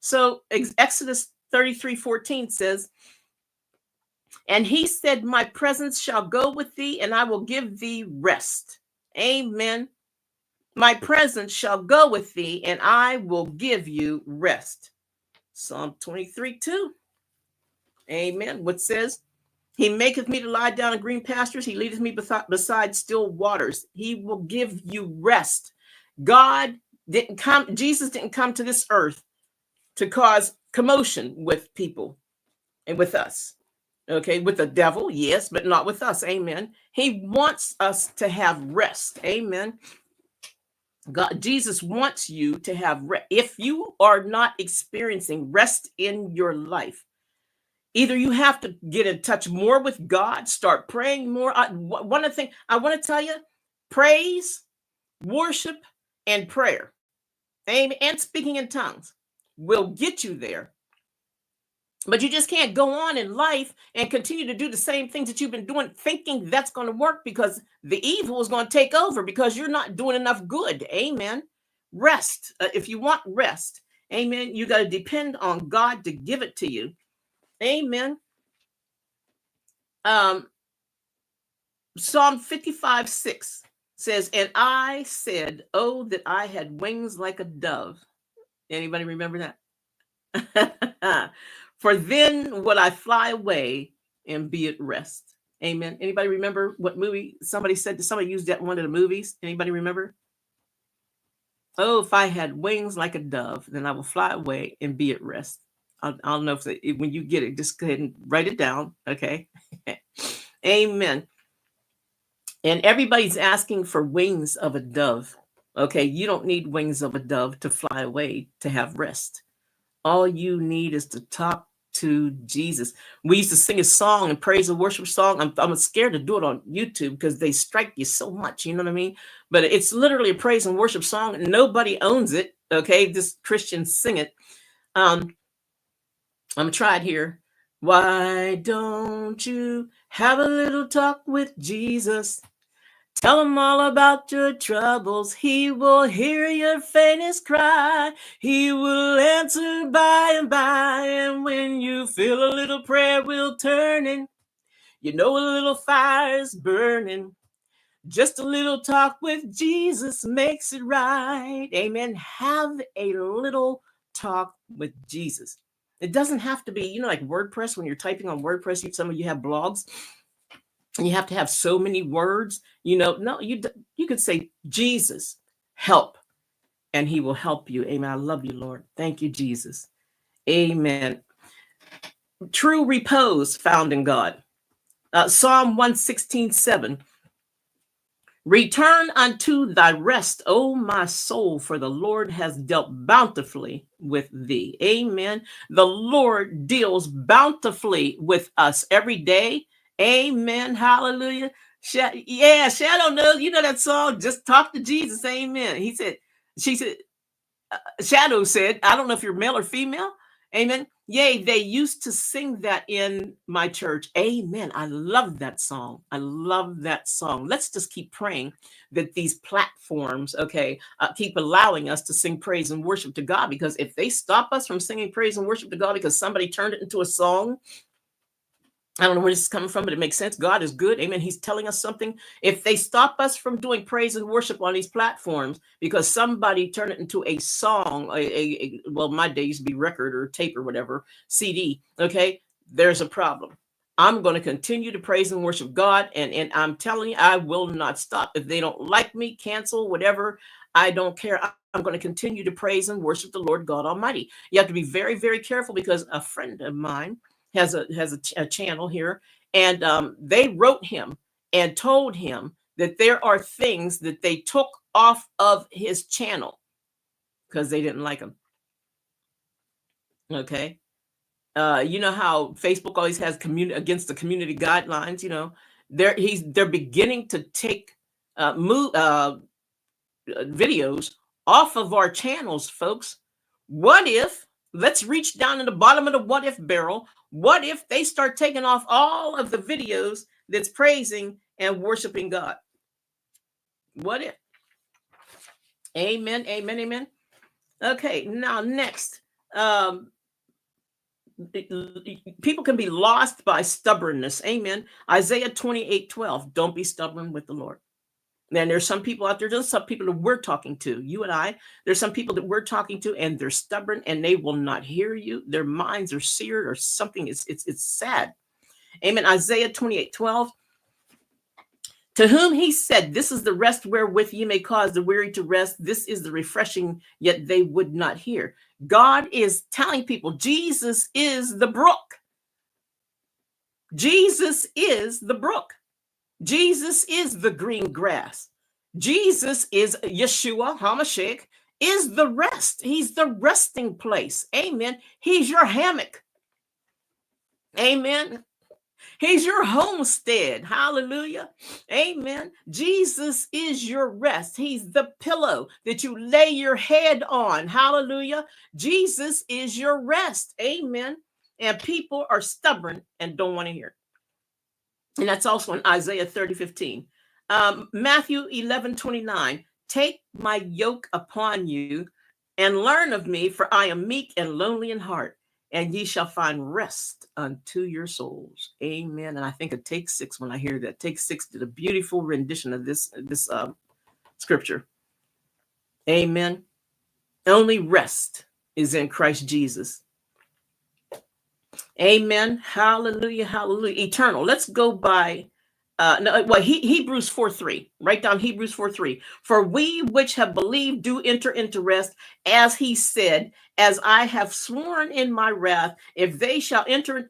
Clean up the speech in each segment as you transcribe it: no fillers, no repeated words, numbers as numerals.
So Exodus 33:14 says, and he said, my presence shall go with thee, and I will give thee rest. Amen. My presence shall go with thee, and I will give you rest. Psalm 23:2. Amen. What says, he maketh me to lie down in green pastures. He leadeth me beside still waters. He will give you rest. Jesus didn't come to this earth to cause commotion with people and with us. Okay, with the devil, yes, but not with us. Amen. He wants us to have rest. Amen. God, Jesus wants you to have rest. If you are not experiencing rest in your life, either you have to get in touch more with God, start praying more. One of the things I want to tell you, praise, worship, and prayer, amen, and speaking in tongues will get you there. But you just can't go on in life and continue to do the same things that you've been doing, thinking that's going to work, because the evil is going to take over because you're not doing enough good. Amen. Rest. If you want rest, amen, you got to depend on God to give it to you. Amen. Psalm 55:6 says, and I said, oh, that I had wings like a dove. Anybody remember that? For then would I fly away and be at rest. Amen. Anybody remember what movie somebody said? Somebody used that in one of the movies. Anybody remember? Oh, if I had wings like a dove, then I will fly away and be at rest. I don't know if when you get it, just go ahead and write it down. Okay. Amen. And everybody's asking for wings of a dove. Okay. You don't need wings of a dove to fly away to have rest. All you need is to talk to Jesus. We used to sing a song and praise and worship song. I'm scared to do it on YouTube because they strike you so much. You know what I mean? But it's literally a praise and worship song, and nobody owns it. Okay, just Christians sing it. I'm gonna try it here. Why don't you have a little talk with Jesus? Tell him all about your troubles. He will hear your faintest cry. He will answer by and by. And when you feel a little prayer wheel turning, you know a little fire's burning. Just a little talk with Jesus makes it right. Amen. Have a little talk with Jesus. It doesn't have to be, like WordPress. When you're typing on WordPress, some of you have blogs, and you have to have so many words. No, you could say, Jesus, help, and he will help you. Amen. I love you, Lord. Thank you, Jesus. Amen. True repose found in God. Psalm 116:7. Return unto thy rest, O my soul, for the Lord has dealt bountifully with thee. Amen. The Lord deals bountifully with us every day. Amen. Hallelujah. Shadow knows. You know that song, Just Talk to Jesus. Amen. She said, Shadow said, I don't know if you're male or female. Amen. Yay, they used to sing that in my church. Amen. I love that song. I love that song. Let's just keep praying that these platforms, keep allowing us to sing praise and worship to God, because if they stop us from singing praise and worship to God because somebody turned it into a song, I don't know where this is coming from, but it makes sense. God is good. Amen. He's telling us something. If they stop us from doing praise and worship on these platforms because somebody turned it into a song, well, my day used to be record or tape or whatever, CD. Okay. There's a problem. I'm going to continue to praise and worship God. And I'm telling you, I will not stop. If they don't like me, cancel, whatever, I don't care. I'm going to continue to praise and worship the Lord God Almighty. You have to be very, very careful, because a friend of mine has a channel here, and they wrote him and told him that there are things that they took off of his channel because they didn't like him. Okay. You know how Facebook always has against the community guidelines. They're beginning to take videos off of our channels, folks. What if, let's reach down in the bottom of the what if barrel, what if they start taking off all of the videos that's praising and worshiping God? What if? Amen, amen, amen. Okay, now next, Um, People can be lost by stubbornness. Amen. Isaiah 28:12. Don't be stubborn with the Lord. And there's some people out there, there's some people that we're talking to, you and I. There's some people that we're talking to, and they're stubborn and they will not hear you. Their minds are seared or something. It's sad. Amen. Isaiah 28:12. To whom he said, this is the rest wherewith ye may cause the weary to rest. This is the refreshing, yet they would not hear. God is telling people Jesus is the brook. Jesus is the brook. Jesus is the green grass. Jesus is Yeshua HaMashiach, is the rest. He's the resting place. Amen. He's your hammock. Amen. He's your homestead. Hallelujah. Amen. Jesus is your rest. He's the pillow that you lay your head on. Hallelujah. Jesus is your rest. Amen. And people are stubborn and don't want to hear. And that's also in Isaiah 30:15. Matthew 11:29. Take my yoke upon you and learn of me, for I am meek and lowly in heart, and ye shall find rest unto your souls. Amen. And I think it takes 6 when I hear that. Take 6 did a beautiful rendition of this scripture. Amen. Only rest is in Christ Jesus. Amen. Hallelujah. Hallelujah. Eternal. Let's go by Hebrews 4:3. Write down Hebrews 4:3. For we which have believed do enter into rest, as he said, as I have sworn in my wrath, if they shall enter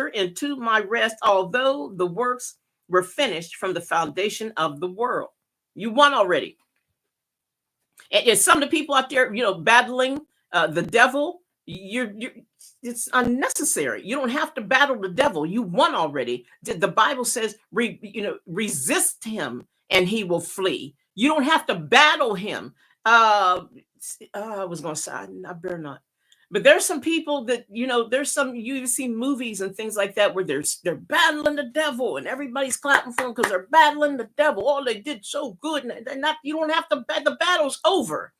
into my rest, although the works were finished from the foundation of the world. You won already. And some of the people out there, battling the devil, it's unnecessary. You don't have to battle the devil. You won already. The Bible says, resist him and he will flee. You don't have to battle him. I was going to say, I better not. But there's some people that, you see movies and things like that where they're battling the devil and everybody's clapping for them because they're battling the devil. Oh, they did so good. And they're not, you don't have to, the battle's over.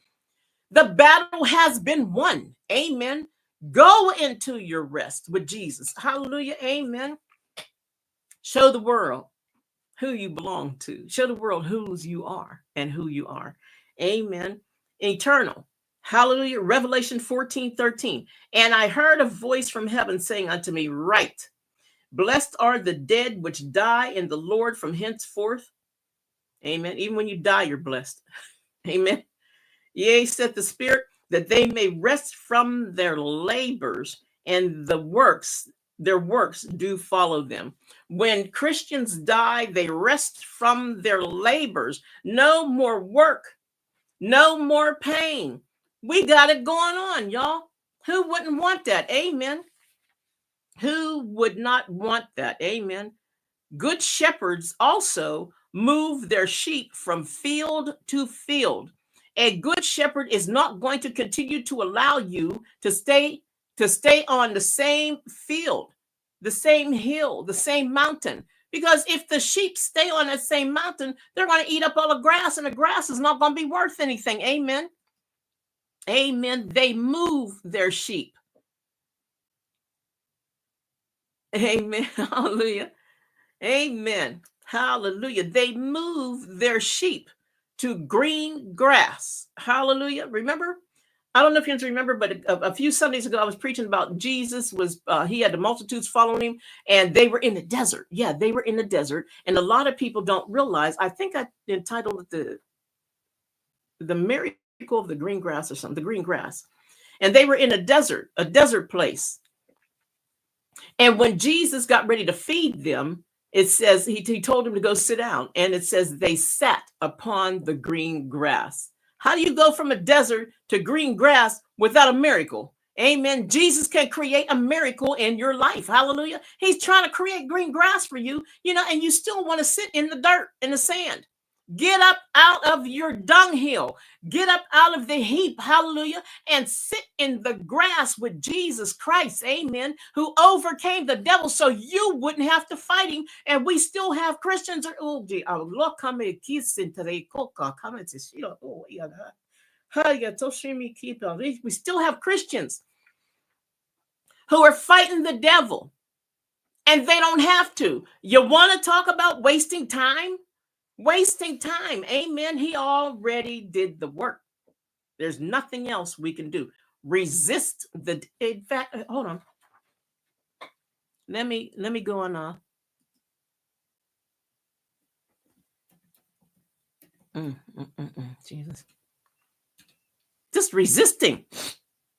The battle has been won. Amen. Go into your rest with Jesus. Hallelujah. Amen. Show the world who you belong to. Show the world whose you are and who you are. Amen. Eternal. Hallelujah. Revelation 14:13. And I heard a voice from heaven saying unto me, write, blessed are the dead which die in the Lord from henceforth. Amen. Even when you die, you're blessed. Amen. Yea, said the Spirit, that they may rest from their labors, and their works do follow them. When Christians die, they rest from their labors. No more work, no more pain. We got it going on, y'all. Who wouldn't want that? Amen. Who would not want that? Amen. Good shepherds also move their sheep from field to field. A good shepherd is not going to continue to allow you to stay on the same field, the same hill, the same mountain. Because if the sheep stay on that same mountain, they're going to eat up all the grass, and the grass is not going to be worth anything. Amen. Amen. They move their sheep. Amen. Hallelujah. Amen. Hallelujah. They move their sheep to green grass. Hallelujah. Remember? I don't know if you remember, but a few Sundays ago, I was preaching about Jesus he had the multitudes following him, and they were in the desert. Yeah, they were in the desert. And a lot of people don't realize, I think I entitled it the miracle of the green grass or something, the green grass. And they were in a desert place. And when Jesus got ready to feed them, it says he told them to go sit down. And it says they sat upon the green grass. How do you go from a desert to green grass without a miracle? Amen. Jesus can create a miracle in your life. Hallelujah. He's trying to create green grass for you, and you still want to sit in the dirt, in the sand. Get up out of your dunghill. Get up out of the heap. Hallelujah. And sit in the grass with Jesus Christ. Amen. Who overcame the devil so you wouldn't have to fight him. And we still have Christians. We still have Christians who are fighting the devil, and they don't have to. You want to talk about wasting time? Wasting time. Amen. He already did the work. There's nothing else we can do. Resist the. In fact, hold on. Let me go on. Jesus. Just resisting.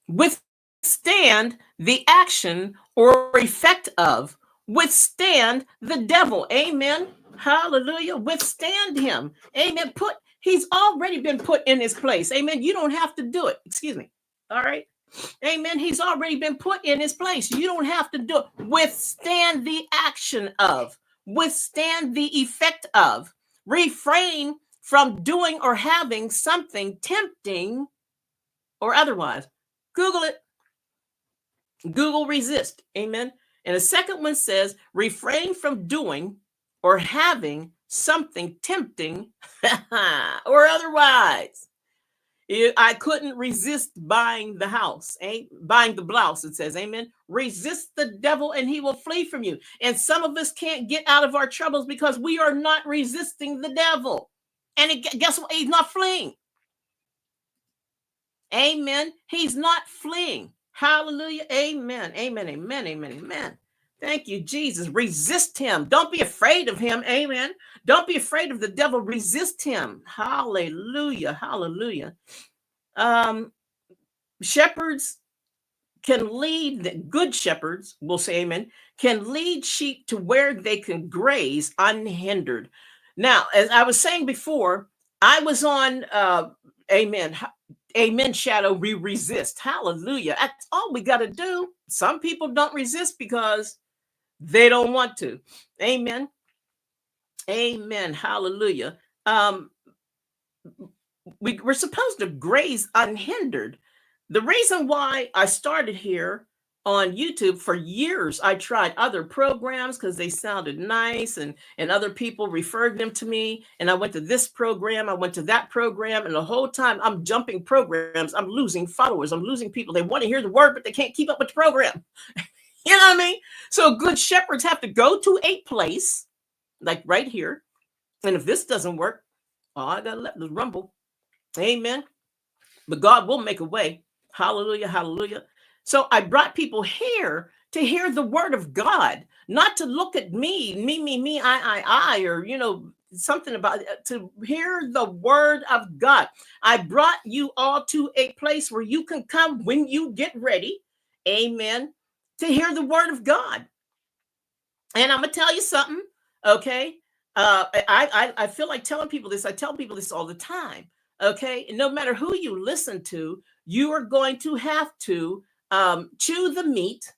Withstand the action or effect of. Withstand the devil. Amen. Hallelujah. Withstand him. Amen. He's already been put in his place. Amen. You don't have to do it. Excuse me. All right. Amen. He's already been put in his place. You don't have to do it. Withstand the action of. Withstand the effect of. Refrain from doing or having something tempting or otherwise. Google it. Google resist. Amen. And the second one says refrain from doing or having something tempting or otherwise. I couldn't resist buying the house, buying the blouse, it says, amen. Resist the devil and he will flee from you. And some of us can't get out of our troubles because we are not resisting the devil. And guess what? He's not fleeing. Amen. He's not fleeing. Hallelujah. Amen. Amen. Amen. Amen. Amen. Thank you, Jesus. Resist him. Don't be afraid of him. Amen. Don't be afraid of the devil. Resist him. Hallelujah. Hallelujah. Shepherds can lead, good shepherds, will say amen, can lead sheep to where they can graze unhindered. Now, as I was saying before, I was on, amen, amen, shadow, we resist. Hallelujah. That's all we got to do. Some people don't resist because they don't want to. Amen. Amen. Hallelujah. We're supposed to graze unhindered. The reason why I started here on YouTube, for years, I tried other programs because they sounded nice and other people referred them to me. And I went to this program, I went to that program. And the whole time I'm jumping programs, I'm losing followers, I'm losing people. They want to hear the word, but they can't keep up with the program. You know what I mean? So good shepherds have to go to a place like right here. And if this doesn't work, I got to let this rumble. Amen. But God will make a way. Hallelujah. Hallelujah. So I brought people here to hear the word of God, not to look at me, I, or, something about it, to hear the word of God. I brought you all to a place where you can come when you get ready. Amen. To hear the word of God. And I'm going to tell you something. Okay. I feel like telling people this. I tell people this all the time. Okay. No matter who you listen to, you are going to have to chew the meat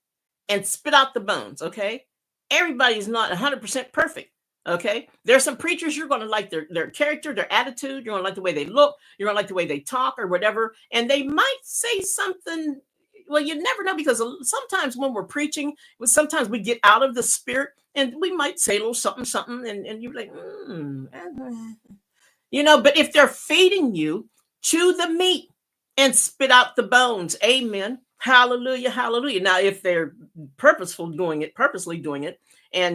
and spit out the bones. Okay. Everybody's not 100% perfect. Okay. There's some preachers you're going to like their character, their attitude. You're going to like the way they look. You're going to like the way they talk or whatever. And they might say something. Well, you never know, because sometimes when we're preaching, sometimes we get out of the spirit and we might say a little something, and you're like, but if they're feeding you, chew the meat and spit out the bones. Amen. Hallelujah. Hallelujah. Now, if they're purposely doing it, and